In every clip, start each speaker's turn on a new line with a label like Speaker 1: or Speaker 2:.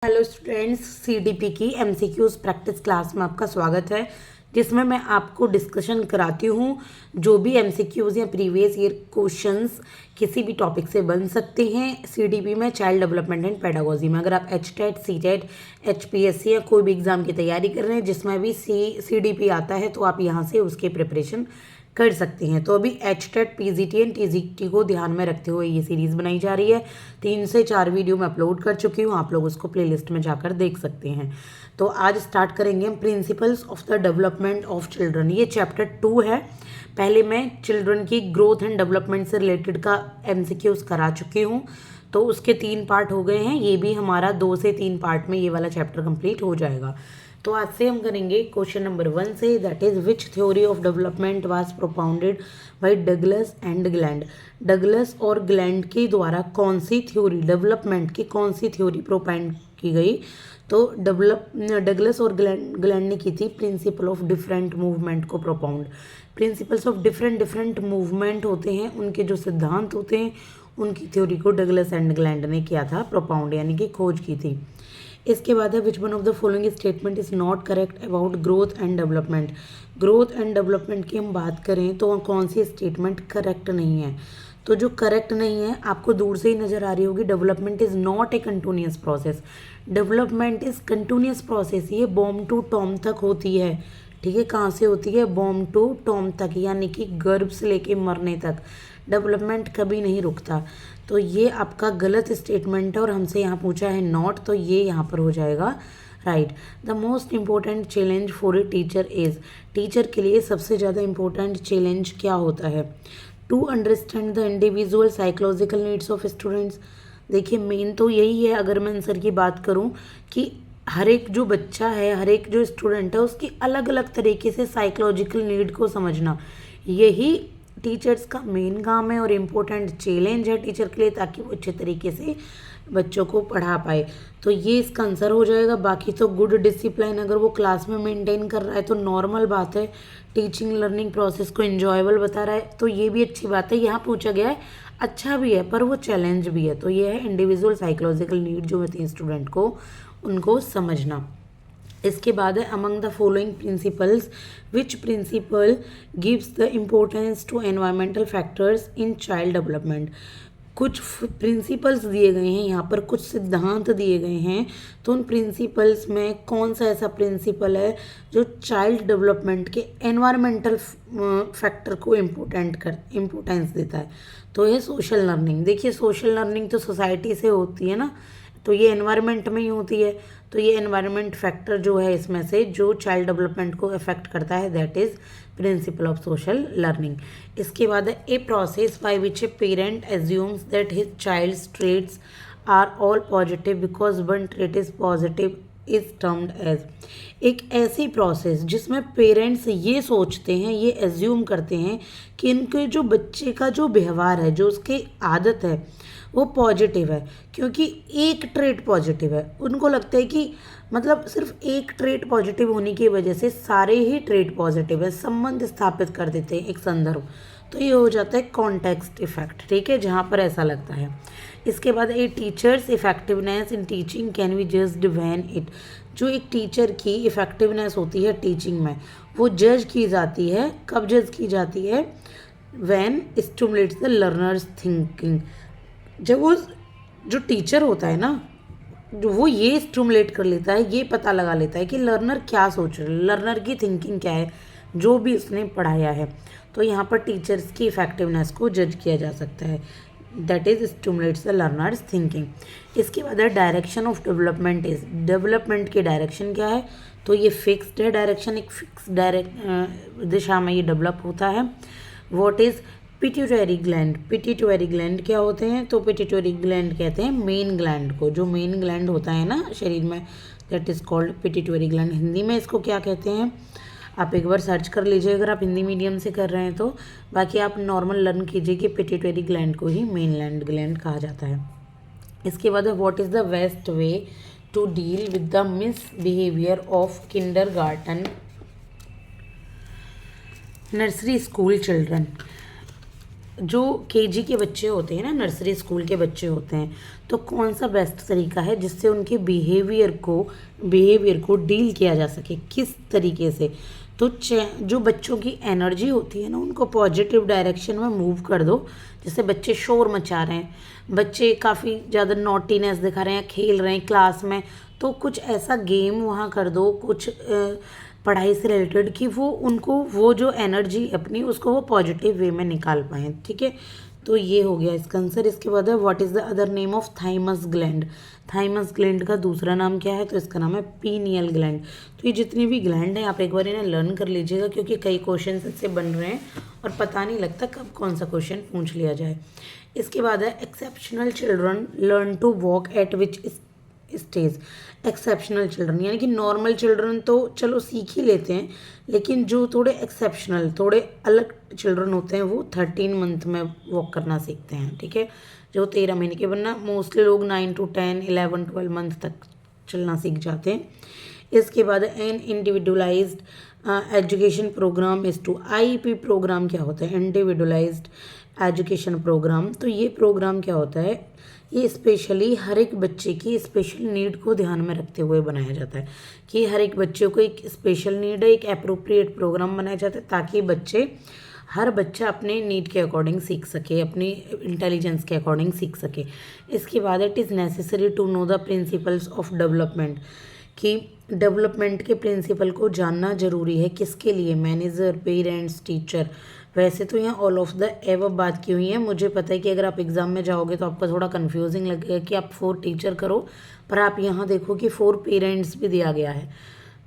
Speaker 1: Hello students, CDP की MCQs practice class में आपका स्वागत है, जिसमें मैं आपको डिस्कशन कराती हूँ। जो भी एमसीक्यूज़ या प्रीवियस ईयर क्वेश्चंस किसी भी टॉपिक से बन सकते हैं सीडीपी में, चाइल्ड डेवलपमेंट एंड पेडागोजी में। अगर आप एचटेट, सीटेट, एचपीएससी या कोई भी एग्ज़ाम की तैयारी कर रहे हैं जिसमें भी सीडीपी आता है, तो आप यहाँ से उसके प्रिपरेशन कर सकते हैं। तो अभी एचटेट, पीजीटी एंड टीजीटी को ध्यान में रखते हुए ये सीरीज़ बनाई जा रही है। 3 से 4 वीडियो मैं अपलोड कर चुकी हूँ, आप लोग उसको प्लेलिस्ट में जाकर देख सकते हैं। तो आज स्टार्ट करेंगे हम principles of the development of children. ये चैप्टर 2 है। पहले मैं चिल्ड्रन की ग्रोथ एंड डेवलपमेंट से रिलेटेड का एमसीक्यूज करा चुकी हूँ, तो उसके 3 पार्ट हो गए हैं। ये भी हमारा 2 से 3 पार्ट में ये वाला चैप्टर कंप्लीट हो जाएगा। तो आज से हम करेंगे क्वेश्चन नंबर 1 से, that is which theory of development was propounded bye Douglas and gland. Douglas और ग्लैंड के द्वारा कौन सी थ्योरी, डेवलपमेंट की कौन सी थ्योरी प्रोपाउंड की गई? तो डगलस और ग्लैंड ने की थी प्रिंसिपल ऑफ डिफरेंट मूवमेंट को प्रोपाउंड। प्रिंसिपल्स ऑफ डिफरेंट मूवमेंट होते हैं, उनके जो सिद्धांत होते हैं, उनकी थ्योरी को डगलस एंड ग्लैंड ने किया था प्रोपाउंड, यानी कि खोज की थी। इसके बाद है which one of the following statement is not correct about growth and development. Growth and development की हम बात करें तो कौन सी स्टेटमेंट करेक्ट नहीं है? तो जो करेक्ट नहीं है, आपको दूर से ही नजर आ रही होगी, development is not a continuous process. Development is continuous process, ये बॉम टू टॉम तक होती है। ठीक है, कहाँ से होती है? बॉम टू टॉम तक, यानी कि गर्भ से लेके मरने तक डेवलपमेंट कभी नहीं रुकता। तो ये आपका गलत स्टेटमेंट है और हमसे यहाँ पूछा है नॉट, तो ये यहाँ पर हो जाएगा right. The most important challenge for a teacher is, teacher के लिए सबसे ज़्यादा इम्पोर्टेंट चैलेंज क्या होता है? To understand the individual psychological needs of students. देखिए, मेन तो यही है, अगर मैं आंसर की बात करूँ, कि हर एक जो बच्चा है, हर एक जो स्टूडेंट है, उसकी अलग अलग तरीके से साइकोलॉजिकल नीड को समझना, यही टीचर्स का मेन काम है और इम्पोर्टेंट चैलेंज है टीचर के लिए, ताकि वो अच्छे तरीके से बच्चों को पढ़ा पाए। तो ये इसका आंसर हो जाएगा। बाकी तो गुड डिसिप्लिन अगर वो क्लास में मेंटेन कर रहा है तो नॉर्मल बात है। टीचिंग लर्निंग प्रोसेस को एंजॉयबल बता रहा है तो ये भी अच्छी बात है। यहाँ पूछा गया है, अच्छा भी है पर वो चैलेंज भी है। तो ये है इंडिविजुअल साइकोलॉजिकल नीड जो होती है स्टूडेंट को, उनको समझना। इसके बाद है among the following principles which principle gives the importance to environmental factors in child development. कुछ प्रिंसिपल्स दिए गए हैं यहाँ पर, कुछ सिद्धांत दिए गए हैं, तो उन प्रिंसिपल्स में कौन सा ऐसा प्रिंसिपल है जो चाइल्ड डेवलपमेंट के एनवायरमेंटल फैक्टर को इम्पोर्टेंस देता है? तो ये सोशल लर्निंग। देखिए, सोशल लर्निंग तो सोसाइटी से होती है ना, तो ये एनवायरनमेंट में ही होती है। तो ये एनवायरनमेंट फैक्टर जो है इसमें से जो चाइल्ड डेवलपमेंट को अफेक्ट करता है, that is principle of social learning. इसके बाद है a process by which a parent assumes that his child's traits are all positive because one trait is positive is termed as. एक ऐसी process जिसमें parents ये सोचते हैं, ये एज्यूम करते हैं कि इनके जो बच्चे का जो व्यवहार है, जो उसकी आदत है, वो पॉजिटिव है, क्योंकि एक ट्रेट पॉजिटिव है। उनको लगता है कि मतलब सिर्फ एक ट्रेट पॉजिटिव होने की वजह से सारे ही ट्रेट पॉजिटिव है, संबंध स्थापित कर देते हैं एक संदर्भ। तो ये हो जाता है कॉन्टेक्स्ट इफेक्ट, ठीक है, जहाँ पर ऐसा लगता है। इसके बाद a teacher's effectiveness in teaching can be judged when it. जो एक टीचर की इफेक्टिवनेस होती है टीचिंग में, वो जज की जाती है। कब जज की जाती है? When stimulates the learners thinking. जब वो जो टीचर होता है ना, जो वो ये स्टिमुलेट कर लेता है, ये पता लगा लेता है कि लर्नर क्या सोच रहा है, लर्नर की थिंकिंग क्या है, जो भी उसने पढ़ाया है। तो यहाँ पर टीचर्स की इफेक्टिवनेस को जज किया जा सकता है, that is stimulates the learners thinking. इसके बाद है direction of development is, development की डायरेक्शन क्या है? तो ये फिक्स्ड है डायरेक्शन, एक फिक्स दिशा में ये डेवलप होता है। What is pituitary gland? Pituitary gland क्या होते हैं? तो पिट्यूटरी ग्लैंड कहते हैं मेन ग्लैंड को, जो मेन ग्लैंड होता है ना शरीर में, that is called pituitary gland. Hindi में इसको क्या कहते हैं? आप एक बार सर्च कर लीजिए अगर आप हिंदी मीडियम से कर रहे हैं तो। बाकी आप नॉर्मल लर्न कीजिए कि पिट्यूटरी ग्लैंड को ही मेन ग्लैंड कहा जाता है। इसके बाद what is the best way to deal with the misbehaviour of nursery school children. जो केजी के बच्चे होते हैं ना, नर्सरी स्कूल के बच्चे होते हैं, तो कौन सा बेस्ट तरीका है जिससे उनके बिहेवियर को डील किया जा सके, किस तरीके से। तो जो बच्चों की एनर्जी होती है ना, उनको पॉजिटिव डायरेक्शन में मूव कर दो। जैसे बच्चे शोर मचा रहे हैं, बच्चे काफ़ी ज़्यादा नॉटीनेस दिखा रहे हैं, खेल रहे हैं क्लास में, तो कुछ ऐसा गेम वहाँ कर दो, कुछ पढ़ाई से रिलेटेड, कि वो उनको वो जो एनर्जी अपनी उसको वो पॉजिटिव वे में निकाल पाएँ। ठीक है, तो ये हो गया इसका आंसर। इसके बाद है what is the other name of thymus gland. Thymus gland का दूसरा नाम क्या है, तो इसका नाम है पीनियल ग्लैंड। तो ये जितनी भी ग्लैंड हैं आप एक बार इन्हें लर्न कर लीजिएगा, क्योंकि कई क्वेश्चन इससे बन रहे हैं और पता नहीं लगता कब कौन सा क्वेश्चन पूछ लिया जाए। इसके बाद है exceptional children learn to walk at which stage. Exceptional children यानी कि नॉर्मल चिल्ड्रन तो चलो सीख ही लेते हैं, लेकिन जो थोड़े एक्सेप्शनल, थोड़े अलग चिल्ड्रन होते हैं वो 13 मंथ में वॉक करना सीखते हैं। ठीक है, जो 13 महीने के, वरना मोस्टली लोग 9 to 10, 11, 12 मंथ तक चलना सीख जाते हैं। इसके बाद an individualized education program is two. IEP program क्या होता है, इंडिविजुअलाइज्ड एजुकेशन प्रोग्राम। तो ये प्रोग्राम क्या होता है, ये स्पेशली हर एक बच्चे की स्पेशल नीड को ध्यान में रखते हुए बनाया जाता है, कि हर एक बच्चे को एक स्पेशल नीड है, एक अप्रोप्रिएट प्रोग्राम बनाया जाता है, ताकि हर बच्चा अपने नीड के अकॉर्डिंग सीख सके, अपनी इंटेलिजेंस के अकॉर्डिंग सीख सके। इसके बाद it is necessary to know the principles of development, कि डेवलपमेंट के प्रिंसिपल को जानना जरूरी है, किसके लिए, मैनेजर, पेरेंट्स, टीचर। वैसे तो यहाँ ऑल ऑफ द एबव बात की हुई है। मुझे पता है कि अगर आप एग्ज़ाम में जाओगे तो आपको थोड़ा कन्फ्यूजिंग लगेगा कि आप 4 टीचर करो, पर आप यहाँ देखो कि 4 पेरेंट्स भी दिया गया है।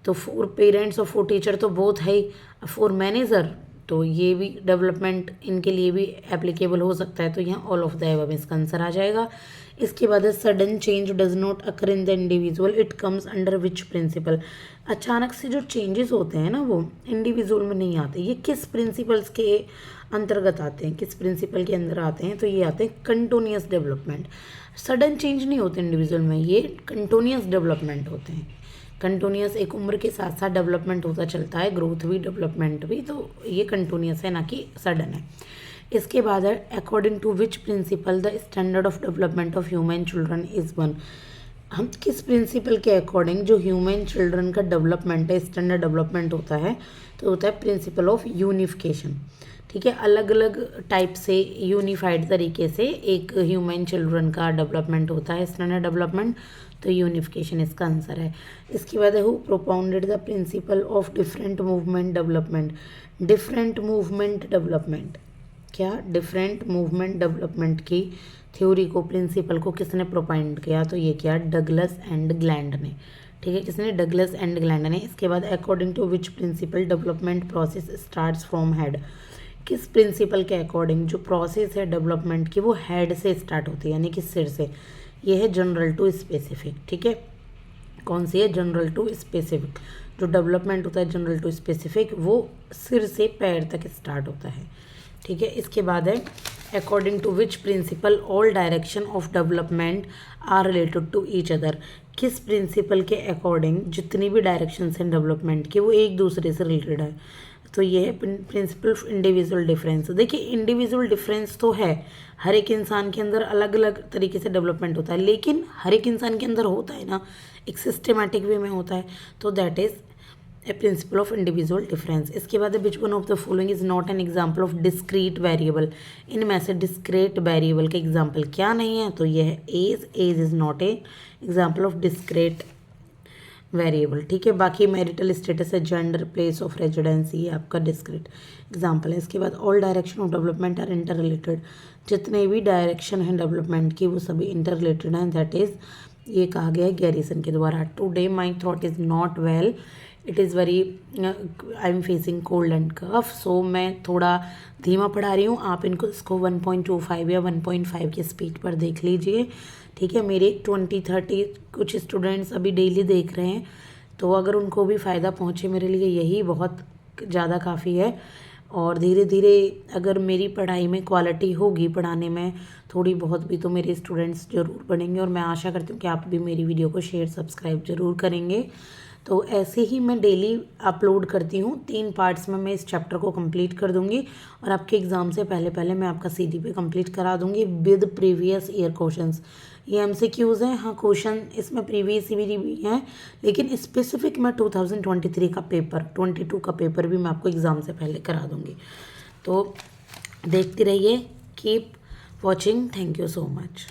Speaker 1: तो 4 पेरेंट्स और 4 टीचर तो बहुत है ही, 4 मैनेजर, तो ये भी डेवलपमेंट इनके लिए भी एप्लीकेबल हो सकता है। तो यहाँ ऑल ऑफ द एबव इसका आंसर आ जाएगा। इसके बाद है sudden change does not occur in the individual, it comes under which principle. अचानक से जो चेंजेस होते हैं ना वो इंडिविजुअल में नहीं आते, ये किस प्रिंसिपल्स के अंतर्गत आते हैं, किस प्रिंसिपल के अंदर आते हैं, तो ये आते हैं कंटिन्यूअस डेवलपमेंट। सडन चेंज नहीं होते इंडिविजुअल में, ये कंटिन्यूअस डेवलपमेंट होते हैं। कंटिन्यूअस एक उम्र के साथ साथ डेवलपमेंट होता चलता है, ग्रोथ भी डेवलपमेंट भी, तो ये कंटिन्यूअस है, ना कि सडन है। इसके बाद है according to which principle the standard of development of human children is one. हम किस प्रिंसिपल के अकॉर्डिंग जो ह्यूमन चिल्ड्रन का डेवलपमेंट है, स्टैंडर्ड डेवलपमेंट होता है, तो होता है प्रिंसिपल ऑफ यूनिफिकेशन। ठीक है, अलग अलग टाइप से यूनिफाइड तरीके से एक ह्यूमन चिल्ड्रन का डेवलपमेंट होता है, स्टैंडर्ड डेवलपमेंट, तो यूनिफिकेशन इसका आंसर है। इसके बाद है who propounded the principle of different movement development. Different movement development, क्या डिफरेंट मूवमेंट डेवलपमेंट की थ्योरी को, प्रिंसिपल को किसने प्रोपाउंड किया, तो ये किया डगलस एंड ग्लैंड ने। ठीक है, किसने, डगलस एंड ग्लैंड ने। इसके बाद according to which principle development process starts from head. किस प्रिंसिपल के अकॉर्डिंग जो प्रोसेस है डेवलपमेंट की वो हेड से स्टार्ट होती है, यानी कि सिर से। ये है जनरल टू स्पेसिफिक। ठीक है, कौन सी है, जनरल टू स्पेसिफिक। जो डेवलपमेंट होता है जनरल टू स्पेसिफिक वो सिर से पैर तक स्टार्ट होता है। ठीक है, इसके बाद है according to which principle all direction of development are related to each other. किस प्रिंसिपल के अकॉर्डिंग जितनी भी डायरेक्शंस हैं डेवलपमेंट की वो एक दूसरे से रिलेटेड है, तो ये है प्रिंसिपल ऑफ इंडिविजुअल डिफरेंस। देखिए इंडिविजुअल डिफरेंस तो है, हर एक इंसान के अंदर अलग अलग तरीके से डेवलपमेंट होता है, लेकिन हर एक इंसान के अंदर होता है ना, एक सिस्टमेटिक वे में होता है, तो that is a principle of individual difference. इसके बाद which one of the following is not an example of discrete variable. इनमें से डिस्क्रीट वेरिएबल का एग्जाम्पल क्या नहीं है, तो ये है age. Age is not a example of discrete variable. ठीक है, बाकी मैरिटल स्टेटस है, जेंडर, प्लेस ऑफ रेजिडेंसी, ये आपका डिस्क्रीट एग्जाम्पल है। इसके बाद all direction of development are inter related. जितने भी डायरेक्शन हैं डेवलपमेंट की वो सभी इंटर रिलेटेड हैं, दैट इज़ ये कहा गया है गैरिसन के द्वारा। Today my throat is not well, it is very, I am facing cold and कफ, सो मैं थोड़ा धीमा पढ़ा रही हूँ। आप इसको 1.25 या 1.5 की स्पीड पर देख लीजिए। ठीक है, मेरे 20-30 कुछ स्टूडेंट्स अभी डेली देख रहे हैं, तो अगर उनको भी फ़ायदा पहुँचे मेरे लिए यही बहुत ज़्यादा काफ़ी है। और धीरे धीरे अगर मेरी पढ़ाई में क्वालिटी होगी पढ़ाने में, थोड़ी बहुत भी तो मेरे स्टूडेंट्स ज़रूर पढ़ेंगे, और मैं आशा करती हूँ कि आप भी मेरी वीडियो को शेयर सब्सक्राइब ज़रूर करेंगे। तो ऐसे ही मैं डेली अपलोड करती हूँ, 3 पार्ट्स में मैं इस चैप्टर को कंप्लीट कर दूँगी, और आपके एग्ज़ाम से पहले पहले मैं आपका CDP कंप्लीट करा दूँगी विद प्रीवियस ईयर क्वेश्चंस। ये MCQs हैं, हाँ क्वेश्चन इसमें प्रीवियस ईयर भी हैं, लेकिन स्पेसिफिक मैं 2023 का पेपर 22 का पेपर भी मैं आपको एग्ज़ाम से पहले करा दूँगी। तो देखते रहिए, keep watching, thank you so much.